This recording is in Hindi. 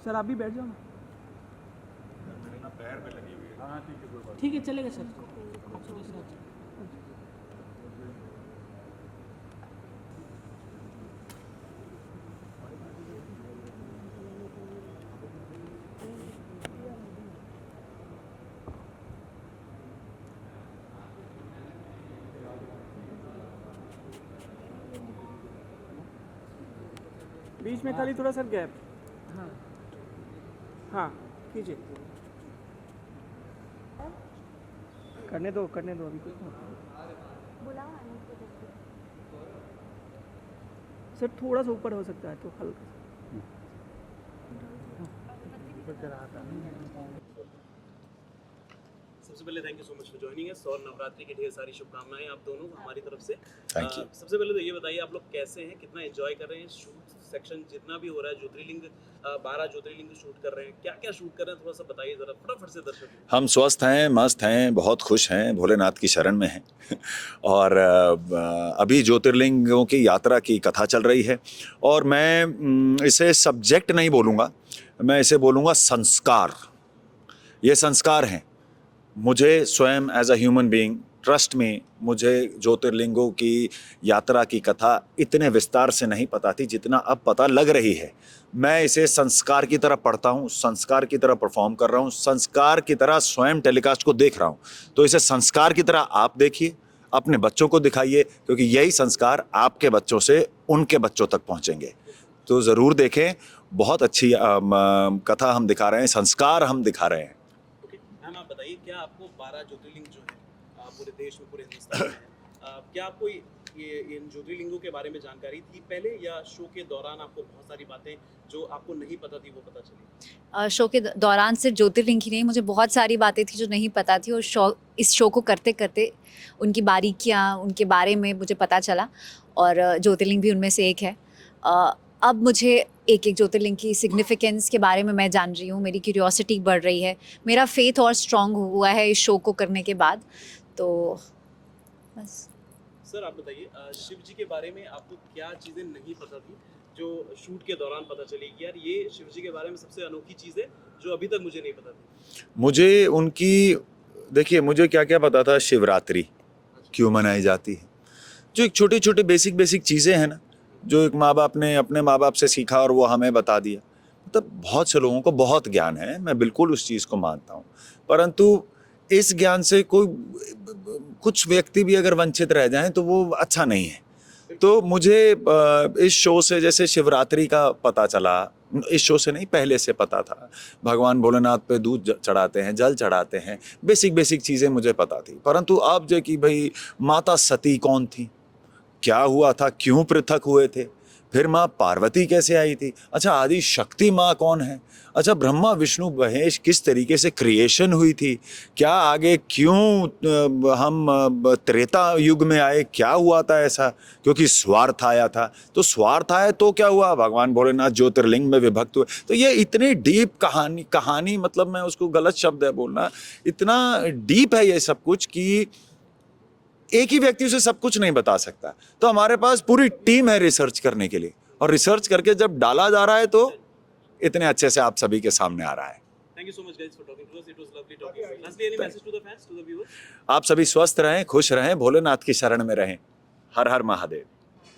सर आप भी बैठ जाओ ना। मेरे ना पैर में लगी हुई है। हाँ ठीक है, कोई बात ठीक है चलेगा सर। बीच में खाली थोड़ा सर गैप। हाँ हाँ कीजिए। करने दो अभी कुछ बुलाओ सर, थोड़ा सा ऊपर हो सकता है तो हल्का सबसे पहले thank you so much for joining us और नवरात्रि की ढेर सारी शुभकामनाएं आप दोनों को हमारी तरफ से। Thank you. सबसे पहले तो ये बताइए आप लोग कैसे हैं, कितना एंजॉय कर रहे हैं, शूट सेक्शन जितना भी हो रहा है, ज्योतिर्लिंग 12 ज्योतिर्लिंग शूट कर रहे हैं, क्या क्या शूट कर रहे हैं, थोड़ा सा बताइए जरा फटाफट से दर्शकों को। हम स्वस्थ हैं, मस्त हैं, बहुत खुश हैं, भोलेनाथ की शरण में हैं और अभी ज्योतिर्लिंगों की यात्रा की कथा चल रही है और मैं इसे सब्जेक्ट नहीं बोलूँगा, मैं इसे बोलूँगा संस्कार। ये संस्कार हैं। मुझे स्वयं as a human being, trust में, मुझे ज्योतिर्लिंगों की यात्रा की कथा इतने विस्तार से नहीं पता थी जितना अब पता लग रही है। मैं इसे संस्कार की तरह पढ़ता हूँ, संस्कार की तरह परफॉर्म कर रहा हूँ, संस्कार की तरह स्वयं टेलीकास्ट को देख रहा हूँ। तो इसे संस्कार की तरह आप देखिए, अपने बच्चों को दिखाइए, क्योंकि यही संस्कार आपके बच्चों से उनके बच्चों तक पहुँचेंगे। तो ज़रूर देखें, बहुत अच्छी कथा हम दिखा रहे हैं, संस्कार हम दिखा रहे हैं। मैम आप बताइए, क्या आपको 12 ज्योतिर्लिंग जो है पूरे देश में, पूरे हिंदुस्तान में है, क्या आपको ये इन ज्योतिर्लिंगों के बारे में जानकारी थी पहले, या शो के दौरान आपको बहुत सारी बातें जो आपको नहीं पता थी वो पता चली? शो के दौरान सिर्फ ज्योतिर्लिंग ही नहीं, मुझे बहुत सारी बातें थी जो नहीं पता थी, और इस शो को करते करते उनकी बारीकियाँ, उनके बारे में मुझे पता चला, और ज्योतिर्लिंग भी उनमें से एक है। अब मुझे एक एक ज्योतिर्लिंग की सिग्निफिकेंस के बारे में मैं जान रही हूँ, मेरी क्यूरियोसिटी बढ़ रही है, मेरा फेथ और स्ट्रॉन्ग हुआ है इस शो को करने के बाद। तो बस सर आप बताइए, शिव जी के बारे में आपको क्या चीज़ें नहीं पता थी जो शूट के दौरान पता चली कि यार ये शिव जी के बारे में सबसे अनोखी चीज़ है जो अभी तक मुझे नहीं पता थी? मुझे उनकी, देखिए मुझे क्या क्या पता था, शिवरात्रि क्यों मनाई जाती है, जो एक छोटे छोटे बेसिक चीज़ें हैं ना, जो एक माँ बाप ने अपने माँ बाप से सीखा और वो हमें बता दिया। मतलब बहुत से लोगों को बहुत ज्ञान है, मैं बिल्कुल उस चीज़ को मानता हूँ, परंतु इस ज्ञान से कुछ व्यक्ति भी अगर वंचित रह जाएं तो वो अच्छा नहीं है। तो मुझे इस शो से, जैसे शिवरात्रि का पता चला, इस शो से नहीं पहले से पता था, भगवान भोलेनाथ पे दूध चढ़ाते हैं, जल चढ़ाते हैं, बेसिक चीज़ें मुझे पता थी। परंतु अब जो कि भाई माता सती कौन थी, क्या हुआ था, क्यों पृथक हुए थे, फिर माँ पार्वती कैसे आई थी, अच्छा आदि शक्ति माँ कौन है, अच्छा ब्रह्मा विष्णु महेश किस तरीके से क्रिएशन हुई थी, क्या आगे क्यों हम त्रेता युग में आए, क्या हुआ था ऐसा, क्योंकि स्वार्थ आया था, तो स्वार्थ आया तो क्या हुआ, भगवान भोलेनाथ ज्योतिर्लिंग में विभक्त हुए। तो ये इतनी डीप कहानी मतलब मैं उसको गलत शब्द है बोलना, इतना डीप है ये सब कुछ कि एक ही व्यक्ति उसे सब कुछ नहीं बता सकता। तो हमारे पास पूरी टीम है रिसर्च करने के लिए, और रिसर्च करके जब डाला जा रहा है तो इतने अच्छे से आप सभी के सामने आ रहा है। Thank you so much guys for talking to us. It was lovely talking to you. Lastly, any message to the fans, to the viewers? आप सभी स्वस्थ रहें, खुश रहें, भोलेनाथ की शरण में रहें। हर हर महादेव।